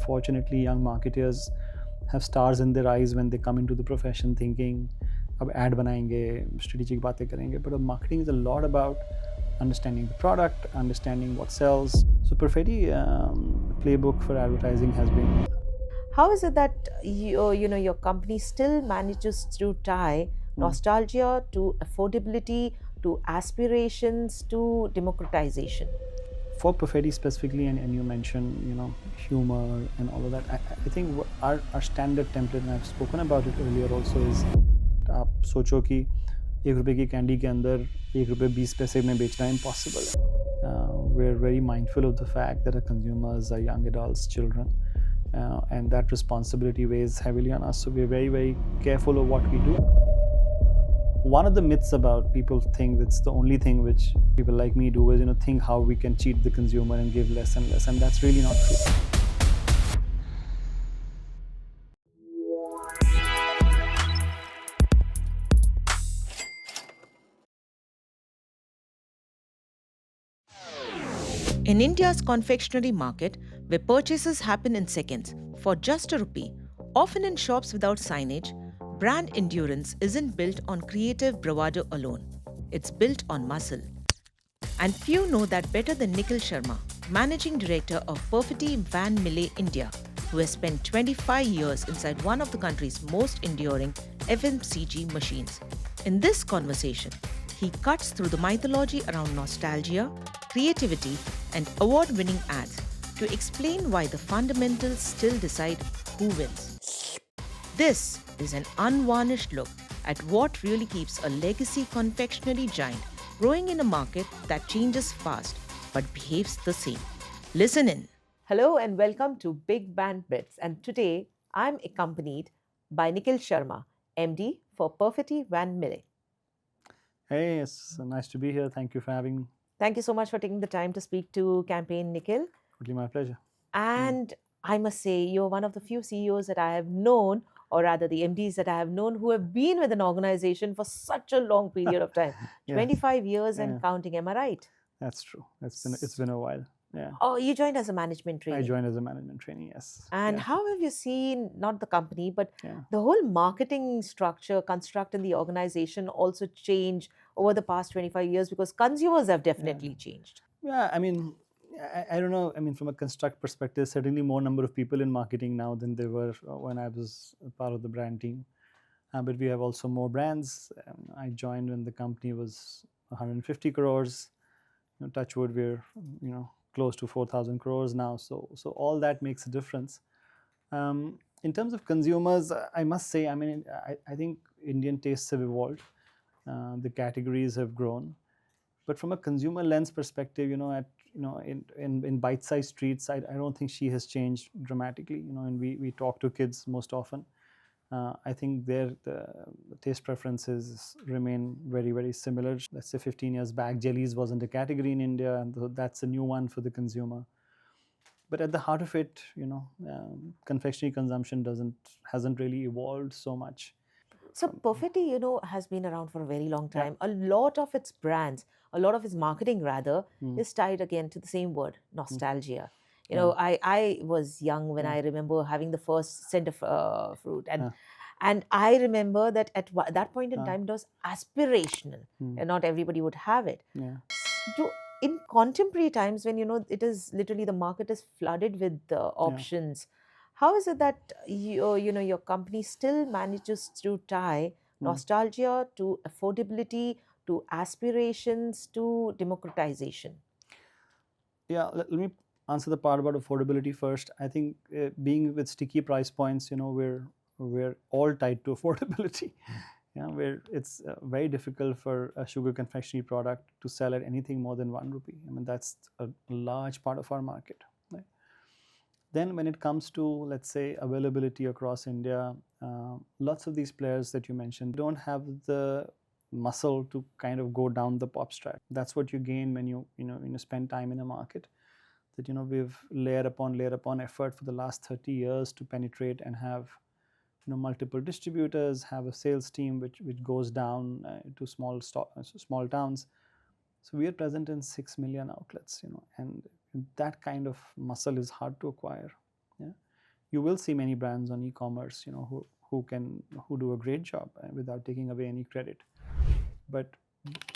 unfortunately, young marketers have stars in their eyes when they come into the profession thinking, अब ad बनाएंगे, strategic बातें करेंगे. But marketing is a lot about understanding the product, understanding what sells. So Perfetti playbook for advertising has been. How is it that your company still manages to tie nostalgia to affordability, to aspirations, to democratization? For Perfetti specifically, and you mentioned, humor and all of that, I think our standard template, and I've spoken about it earlier also, is आप सोचो कि 1 रुपए की candy के अंदर 1 रुपए 20 पैसे में बेचना impossible है. We're very mindful of the fact that our consumers are young adults, children, and that responsibility weighs heavily on us. So we're very, very careful of what we do. One of the myths about people think that's the only thing which people like me do is, think how we can cheat the consumer and give less and less, and that's really not true. In India's confectionery market, where purchases happen in seconds for just a rupee, often in shops without signage, brand endurance isn't built on creative bravado alone. It's built on muscle. And few know that better than Nikhil Sharma, managing director of Perfetti Van Melle India, who has spent 25 years inside one of the country's most enduring FMCG machines. In this conversation, he cuts through the mythology around nostalgia, creativity, and award-winning ads to explain why the fundamentals still decide who wins. This is an unvarnished look at what really keeps a legacy confectionery giant growing in a market that changes fast but behaves the same. Listen in. Hello and welcome to Big Band Bits. And today I'm accompanied by Nikhil Sharma, MD for Perfetti Van Mille. Hey, it's nice to be here. Thank you for having me. Thank you so much for taking the time to speak to Campaign Nikhil. Really my pleasure. And I must say, you're one of the few CEOs that I have known, or rather the MDs that I have known, who have been with an organization for such a long period of time. Yes. 25 years and Yeah. counting, am I right? That's true. It's been a while. Yeah. Oh, you joined as a management trainee. I joined as a management trainee, yes. And Yeah. how have you seen, not the company, but Yeah. the whole marketing structure, construct in the organization also change over the past 25 years? Because consumers have definitely changed. Yeah, I mean, I don't know. I mean, from a construct perspective, certainly more number of people in marketing now than there were when I was a part of the brand team. But we have also more brands. I joined when the company was 150 crores. Touchwood, we're close to 4,000 crores now. So all that makes a difference. In terms of consumers, I must say, I mean, I think Indian tastes have evolved. The categories have grown. But from a consumer lens perspective, in bite-sized treats, I don't think she has changed dramatically. And we talk to kids most often. I think the taste preferences remain very, very similar. Let's say 15 years back, jellies wasn't a category in India, and that's a new one for the consumer. But at the heart of it, confectionery consumption hasn't really evolved so much. So Perfetti, has been around for a very long time. A lot of its brands, a lot of its marketing rather, is tied again to the same word, nostalgia. I was young when I remember having the first scent of fruit, and I remember that at that point in time it was aspirational, and not everybody would have it. Yeah. In contemporary times, when it is literally the market is flooded with options. How is it that your company still manages to tie nostalgia to affordability, to aspirations, to democratization? Yeah, let me answer the part about affordability first. I think being with sticky price points, we're all tied to affordability. Yeah, where it's very difficult for a sugar confectionery product to sell at anything more than 1 rupee. I mean, that's a large part of our market. Right? Then when it comes to, let's say, availability across India, lots of these players that you mentioned don't have the muscle to kind of go down the pop stack. That's what you gain when you spend time in a market. That we've layer upon effort for the last 30 years to penetrate and have multiple distributors, have a sales team which goes down to small towns. So we are present in 6 million outlets, and that kind of muscle is hard to acquire. Yeah. you will see many brands on e-commerce, who do a great job without taking away any credit. But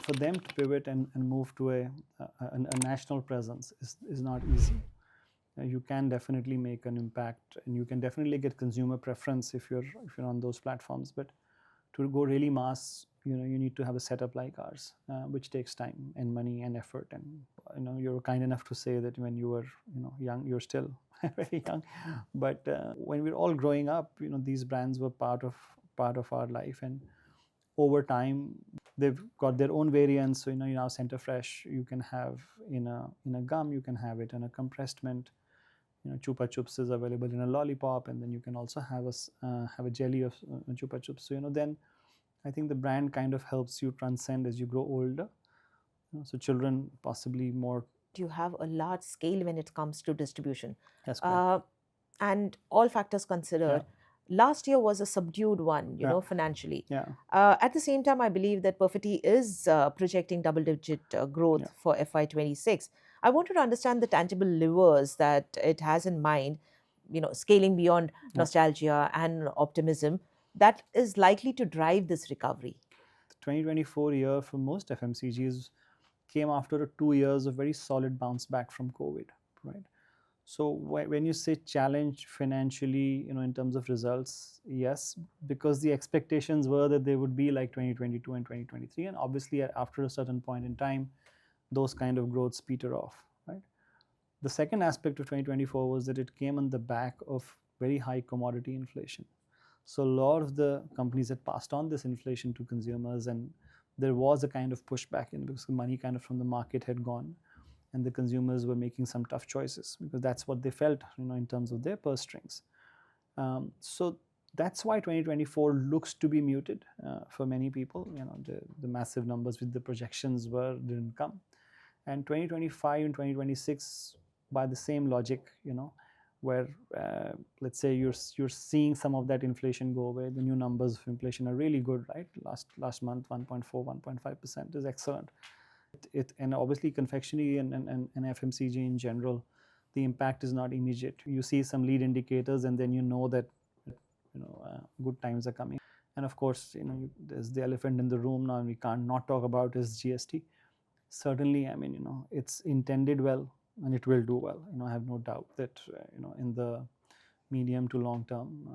for them to pivot and move to a national presence is not easy. You can definitely make an impact, and you can definitely get consumer preference if you're on those platforms. But to go really mass, you need to have a setup like ours, which takes time and money and effort. And you're kind enough to say that when you were young, you're still very young, but when we're all growing up, these brands were part of our life, and over time they've got their own variants. So now Center Fresh you can have in a gum, you can have it in a compressed mint. Chupa Chups is available in a lollipop, and then you can also have a jelly of Chupa Chups. So then I think the brand kind of helps you transcend as you grow older. So children possibly more. You have a large scale when it comes to distribution. That's correct. And all factors considered, last year was a subdued one, financially. Yeah. At the same time, I believe that Perfetti is projecting double-digit growth for FY26. I wanted to understand the tangible levers that it has in mind, scaling beyond nostalgia and optimism, that is likely to drive this recovery. The 2024 year for most FMCGs came after 2 years of very solid bounce back from COVID, right? So when you say challenged financially, in terms of results, yes, because the expectations were that they would be like 2022 and 2023, and obviously after a certain point in time, those kind of growths peter off, right? The second aspect of 2024 was that it came on the back of very high commodity inflation. So a lot of the companies had passed on this inflation to consumers, and there was a kind of pushback because the money kind of from the market had gone, and the consumers were making some tough choices because that's what they felt, in terms of their purse strings. So that's why 2024 looks to be muted for many people. The massive numbers with the projections didn't come, and 2025 and 2026 by the same logic, where let's say you're seeing some of that inflation go away. The new numbers of inflation are really good, right? Last month 1.4 1.5% is excellent. And obviously confectionery and FMCG in general, the impact is not immediate. You see some lead indicators, and then that good times are coming. And of course, there's the elephant in the room now, and we can't not talk about is GST. Certainly, it's intended well, and it will do well. I have no doubt that in the medium to long term,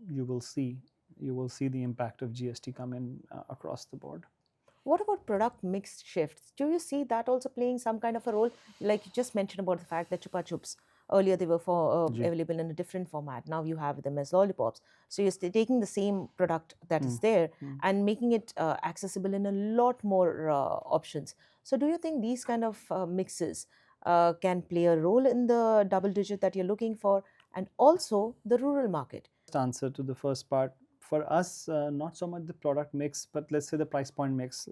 you will see the impact of GST come in across the board. What about product mix shifts? Do you see that also playing some kind of a role? Like you just mentioned about the fact that Chupa Chups, earlier they were available in a different format. Now you have them as lollipops. So you're taking the same product that is there and making it accessible in a lot more options. So do you think these kind of mixes can play a role in the double digit that you're looking for, and also the rural market? Answer to the first part. For us, not so much the product mix, but let's say the price point mix.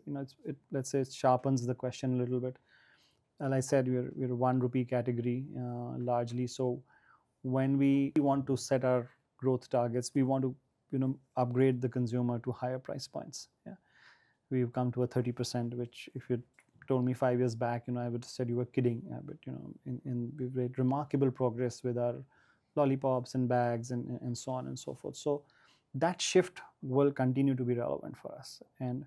Let's say it sharpens the question a little bit. As I said, we're a 1 rupee category largely. So when we want to set our growth targets, we want to upgrade the consumer to higher price points. Yeah, we've come to a 30%, which if you told me 5 years back, I would have said you were kidding. But we've made remarkable progress with our lollipops and bags and so on and so forth. So that shift will continue to be relevant for us. And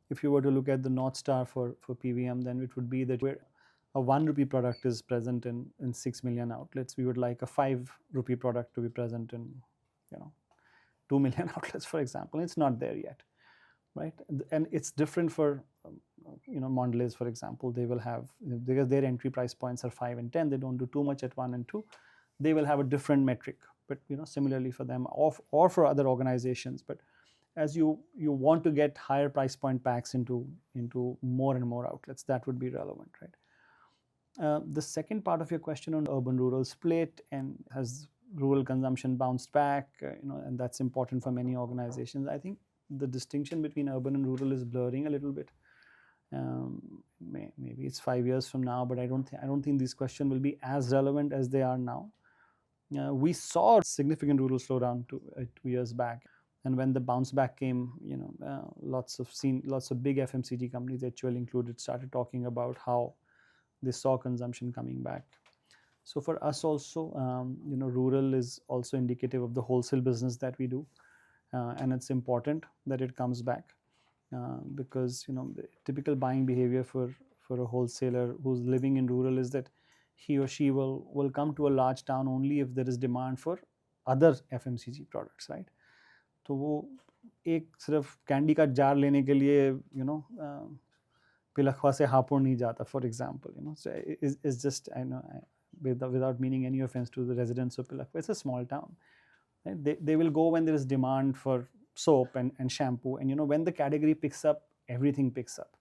if you were to look at the North Star for PVM, then it would be that a 1 rupee product is present in 6 million outlets. We would like a 5 rupee product to be present in 2 million outlets, for example. It's not there yet, right? And it's different for Mondelez, for example. They will have, because their entry price points are 5 and 10, they don't do too much at 1 and 2. They will have a different metric. But similarly for them or for other organizations. But as you want to get higher price point packs into more and more outlets, that would be relevant, right? The second part of your question on urban-rural split, and has rural consumption bounced back, and that's important for many organizations. I think the distinction between urban and rural is blurring a little bit. Maybe it's 5 years from now, but I don't think this question will be as relevant as they are now. We saw a significant rural slowdown 2 years back, and when the bounce back came, lots of big FMCG companies, HUL included, started talking about how they saw consumption coming back. So for us also, rural is also indicative of the wholesale business that we do, and it's important that it comes back, because the typical buying behavior for a wholesaler who's living in rural is that he or she will come to a large town only if there is demand for other FMCG products, right? तो वो एक सिर्फ candy का jar लेने के लिए पिलखवा से हापुड़ नहीं जाता, for example, so it's just, I know, without meaning any offense to the residents of Pilakhwa, it's a small town, right? They will go when there is demand for soap and shampoo, and when the category picks up, everything picks up.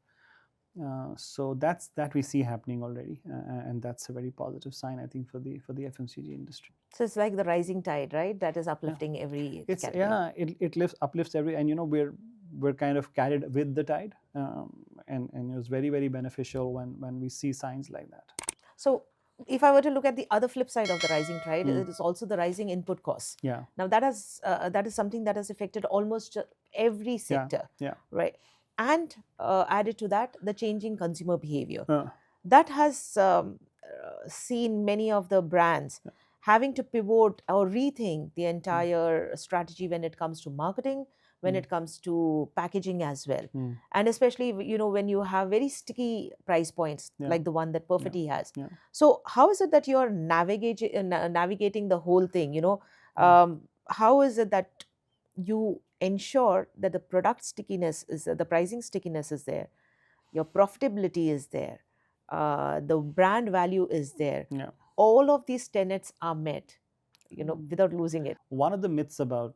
So that we see happening already, and that's a very positive sign, I think, for the FMCG industry. So it's like the rising tide, right? That is uplifting every category. It uplifts every, and we're kind of carried with the tide, and it was very, very beneficial when we see signs like that. So if I were to look at the other flip side of the rising tide, it is also the rising input costs. Yeah. Now that is something that has affected almost every sector, right? And added to that, the changing consumer behavior. That has seen many of the brands having to pivot or rethink the entire strategy when it comes to marketing, when it comes to packaging as well. And especially, when you have very sticky price points like the one that Perfetti has. So how is it that you're navigating the whole thing? How is it that you ensure that the product stickiness is the pricing stickiness is there, your profitability is there, the brand value is there, all of these tenets are met, without losing it? One of the myths about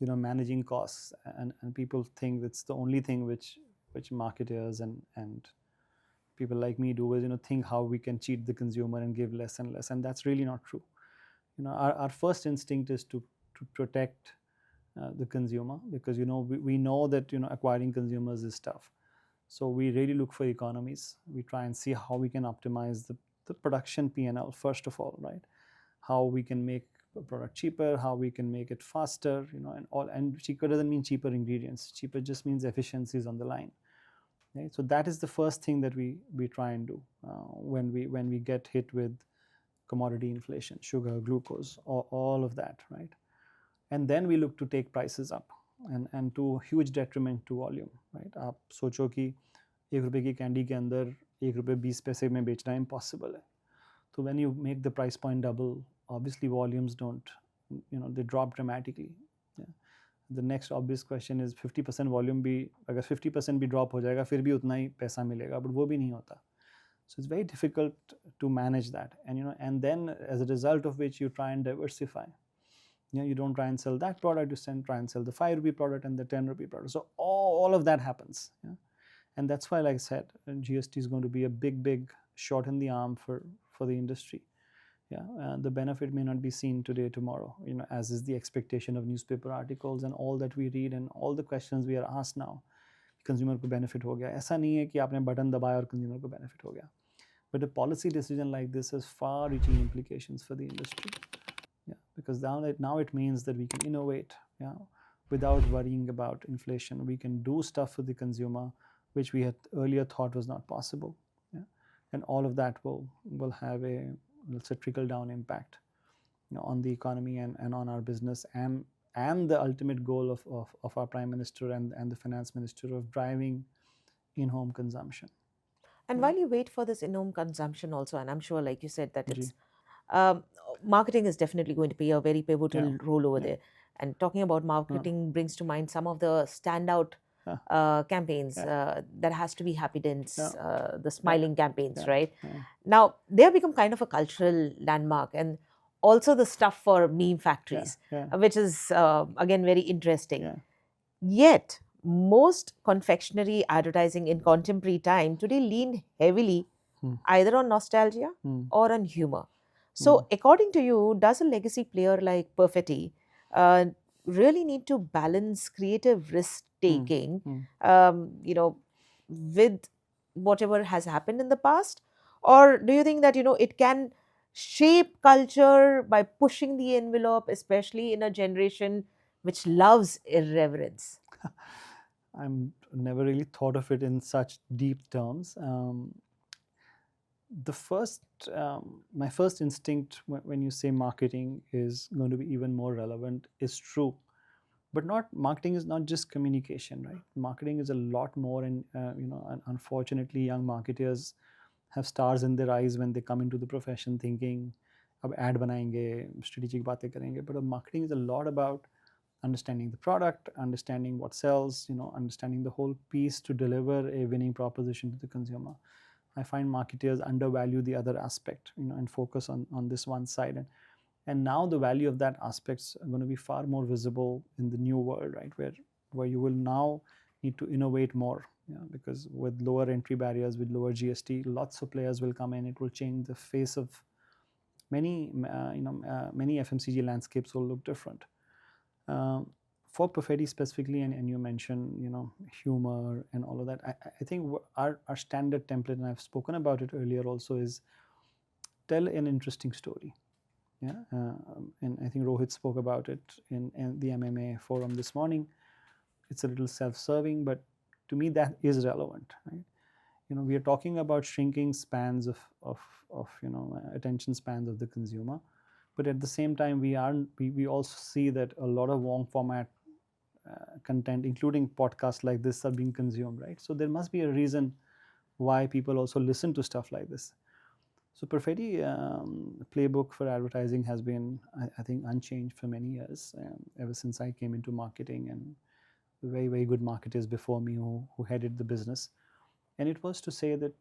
managing costs, and people think that's the only thing which marketers and people like me do, is think how we can cheat the consumer and give less and less, and that's really not true. Our first instinct is to protect the consumer, because we know that acquiring consumers is tough. So we really look for economies. We try and see how we can optimize the production P&L first of all, right? How we can make a product cheaper, how we can make it faster, and cheaper doesn't mean cheaper ingredients. Cheaper just means efficiencies on the line. Right? So that is the first thing that we try and do when we get hit with commodity inflation, sugar, glucose, all of that, right? And then we look to take prices up, and to huge detriment to volume, right? आप सोचो कि ₹1 की candy के अंदर ₹1.20 में बेचना impossible है. So when you make the price point double, obviously volumes don't, they drop dramatically. Yeah. The next obvious question is 50% volume भी, अगर 50% भी drop हो जाएगा, फिर भी उतना ही पैसा मिलेगा, but वो भी नहीं होता. So it's very difficult to manage that, and then as a result of which you try and diversify. You don't try and sell that product, you try and sell the ₹5 product and the ₹10 product. So all of that happens. Yeah? And that's why, like I said, GST is going to be a big shot in the arm for the industry. Yeah, the benefit may not be seen today, tomorrow, as is the expectation of newspaper articles and all that we read and all the questions we are asked now. Consumer को benefit हो गया. ऐसा नहीं है कि आपने button दबाया और consumer को benefit हो गया. But a policy decision like this has far-reaching implications for the industry. Yeah, because now it means that we can innovate, without worrying about inflation. We can do stuff for the consumer which we had earlier thought was not possible. Yeah, and all of that will have a, let's say, trickle down impact, on the economy and on our business, and the ultimate goal of our Prime Minister and the Finance Minister of driving in-home consumption. And while you wait for this in-home consumption also, and I'm sure, like you said, that it's marketing is definitely going to play a very pivotal role over there. And talking about marketing brings to mind some of the standout campaigns that has to be Happy Dents, the smiling campaigns, right? Now, they have become kind of a cultural landmark, and also the stuff for meme factories, which is, again, very interesting. Yet, most confectionery advertising in contemporary time today lean heavily either on nostalgia or on humor. So, according to you, does a legacy player like Perfetti really need to balance creative risk-taking, with whatever has happened in the past? Or do you think that, it can shape culture by pushing the envelope, especially in a generation which loves irreverence? I've never really thought of it in such deep terms. The first my first instinct when you say marketing is going to be even more relevant is true, but not marketing is not just communication, right? Marketing is a lot more, and unfortunately, young marketers have stars in their eyes when they come into the profession, thinking, अब ad बनाएंगे, strategic बातें करेंगे. But marketing is a lot about understanding the product, understanding what sells, understanding the whole piece to deliver a winning proposition to the consumer. I find marketers undervalue the other aspect, and focus on this one side. And now the value of that aspects are going to be far more visible in the new world, right? Where you will now need to innovate more, because with lower entry barriers, with lower GST, lots of players will come in. It will change the face of many FMCG landscapes will look different. For Perfetti specifically, and you mentioned, humor and all of that, I think our standard template, and I've spoken about it earlier also, is tell an interesting story. Yeah, and I think Rohit spoke about it in the MMA forum this morning. It's a little self-serving, but to me that is relevant, right? We are talking about shrinking spans of attention spans of the consumer, but at the same time we also see that a lot of long format content, including podcasts like this, are being consumed, right? So there must be a reason why people also listen to stuff like this. So Perfetti playbook for advertising has been, I think, unchanged for many years, ever since I came into marketing, and very, very good marketers before me who headed the business. And it was to say that,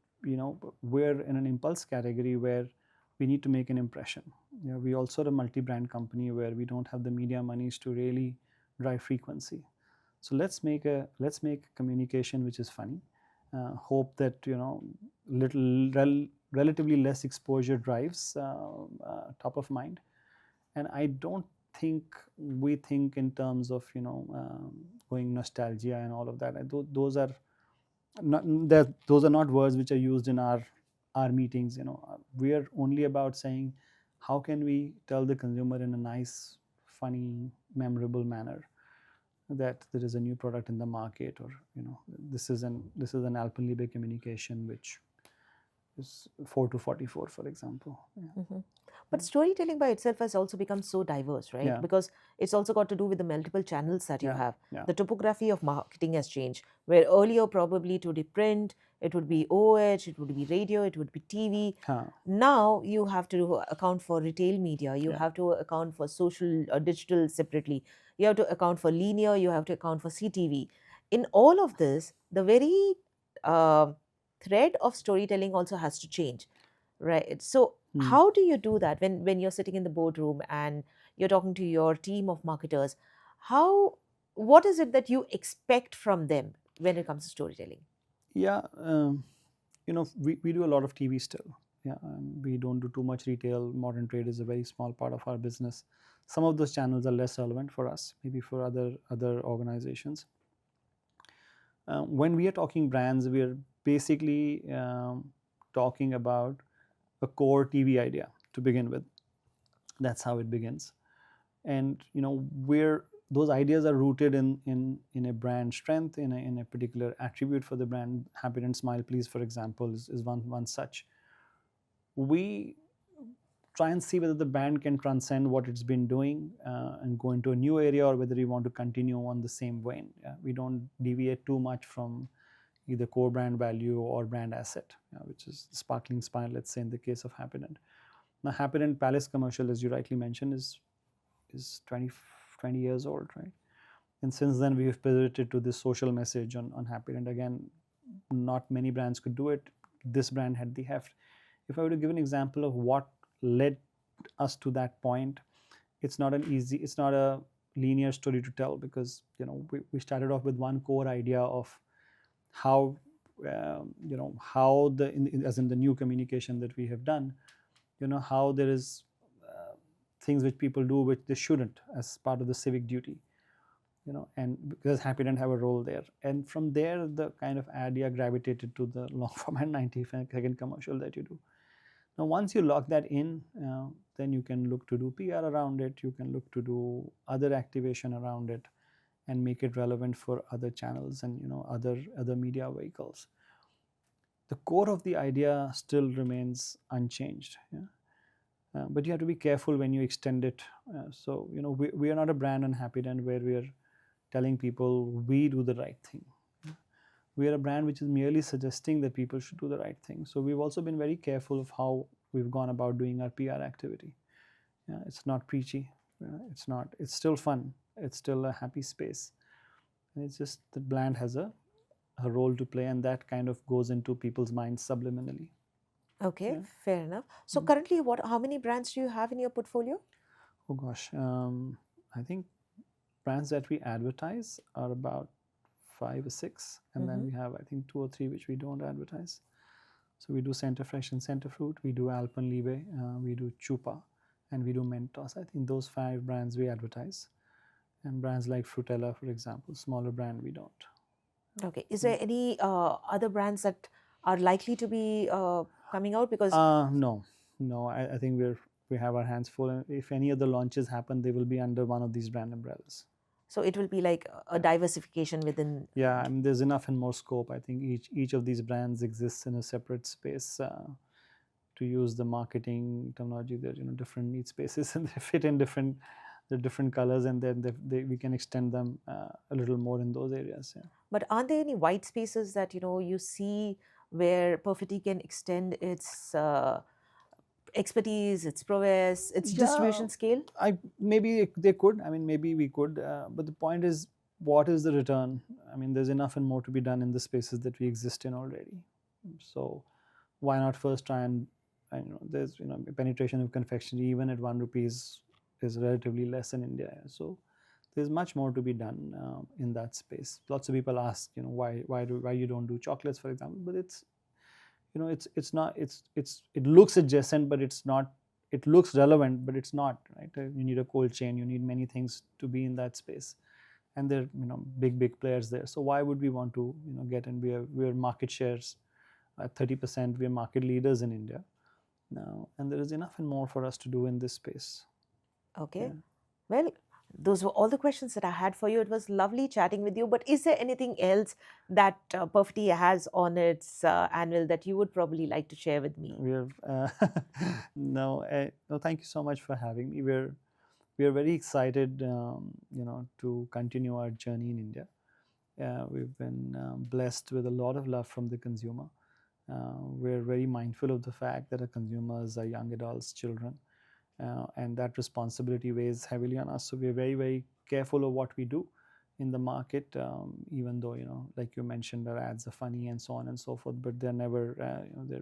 we're in an impulse category where we need to make an impression. We also are a multi-brand company where we don't have the media monies to really drive frequency. So let's make communication which is funny. Hope that relatively less exposure drives top of mind. And I don't think we think in terms of going nostalgia and all of that. Those are not words which are used in our meetings. We are only about saying how can we tell the consumer in a nice, funny, memorable manner that there is a new product in the market, or this is an Alpenliebe communication which is 4 to 44, for example. Mm-hmm. But storytelling by itself has also become so diverse, right? Yeah. Because it's also got to do with the multiple channels that you have. Yeah. The topography of marketing has changed, where earlier probably it would be print, it would be OH, it would be radio, it would be TV. Now you have to account for retail media, you have to account for social or digital separately, you have to account for linear, you have to account for CTV. In all of this, the very thread of storytelling also has to change, right? So how do you do that when you're sitting in the boardroom and you're talking to your team of marketers? What is it that you expect from them when it comes to storytelling? Yeah, we do a lot of TV still. Yeah, we don't do too much retail. Modern trade is a very small part of our business. Some of those channels are less relevant for us, maybe for other organizations. When we are talking brands, we are basically talking about a core TV idea to begin with. That's how it begins. And where those ideas are rooted in a brand strength, in a particular attribute for the brand. Happy and Smile Please, for example, is one such. We try and see whether the brand can transcend what it's been doing and go into a new area, or whether we want to continue on the same vein. We don't deviate too much from either core brand value or brand asset, which is Sparkling Smile, let's say, in the case of Happydent. Now, Happydent Palace commercial, as you rightly mentioned, is 20 years old, right? And since then, we have pivoted to this social message on Happydent. Again, not many brands could do it. This brand had the heft. If I were to give an example of what led us to that point, it's not a linear story to tell, because we started off with one core idea of how as in the new communication that we have done, how there is things which people do which they shouldn't, as part of the civic duty, and because Happy didn't have a role there. And from there, the kind of idea gravitated to the long format 90-second commercial that you do. Now, once you lock that in, then you can look to do PR around it. You can look to do other activation around it, and make it relevant for other channels and other media vehicles. the core of the idea still remains unchanged. Yeah? But you have to be careful when you extend it. So, we are not a brand on Happydent where we are telling people we do the right thing. We are a brand which is merely suggesting that people should do the right thing. So we've also been very careful of how we've gone about doing our PR activity. Yeah, it's not preachy. It's not. It's still fun. It's still a happy space. And it's just the brand has a role to play, and that kind of goes into people's minds subliminally. Okay, Yeah. fair enough. So currently, how many brands do you have in your portfolio? Oh gosh, I think brands that we advertise are about 5 or 6, and then we have, I think, 2 or 3 which we don't advertise. So we do Center Fresh and Center Fruit, we do Alpenliebe, we do Chupa, and we do Mentos. I think those 5 brands we advertise, and brands like Frutella, for example, smaller brand, we don't. Okay. Is there any other brands that are likely to be coming out? Because No, I think we have our hands full, and if any other launches happen, they will be under one of these brand umbrellas. so it will be like a diversification within. Yeah, I mean, there's enough and more scope. I think each of these brands exists in a separate space. To use the marketing terminology, there are different need spaces, and they fit in different colors, and then we can extend them a little more in those areas. Yeah. But aren't there any white spaces that you see where Perfetti can extend its expertise, its prowess, its distribution scale? Maybe they could. I mean, maybe we could. But the point is, what is the return? I mean, there's enough and more to be done in the spaces that we exist in already. So why not first try and there's penetration of confectionery even at 1 rupee is relatively less in India. So there's much more to be done in that space. Lots of people ask, why you don't do chocolates, for example, but it's not it looks adjacent, but it's not. It looks relevant, but it's not, right? You need a cold chain, you need many things to be in that space, and there are big players there. So why would we want to get in? We're market shares at 30%. We're market leaders in India now, and there is enough and more for us to do in this space. Okay. Well, those were all the questions that I had for you. It was lovely chatting with you. But is there anything else that Perfetti has on its annual that you would probably like to share with me? No, thank you so much for having me. We are very excited, to continue our journey in India. We've been blessed with a lot of love from the consumer. We're very mindful of the fact that our consumers are young adults, children, and that responsibility weighs heavily on us. So we're very careful of what we do in the market, even though like you mentioned, our ads are funny and so on and so forth, but they're never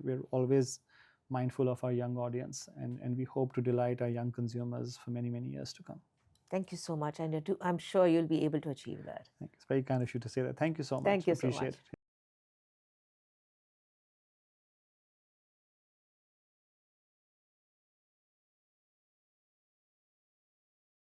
we're always mindful of our young audience, and we hope to delight our young consumers for many years to come. Thank you so much, and I'm sure you'll be able to achieve that. It's very kind of you to say that. Thank you so much. Thank you so Appreciate much. it.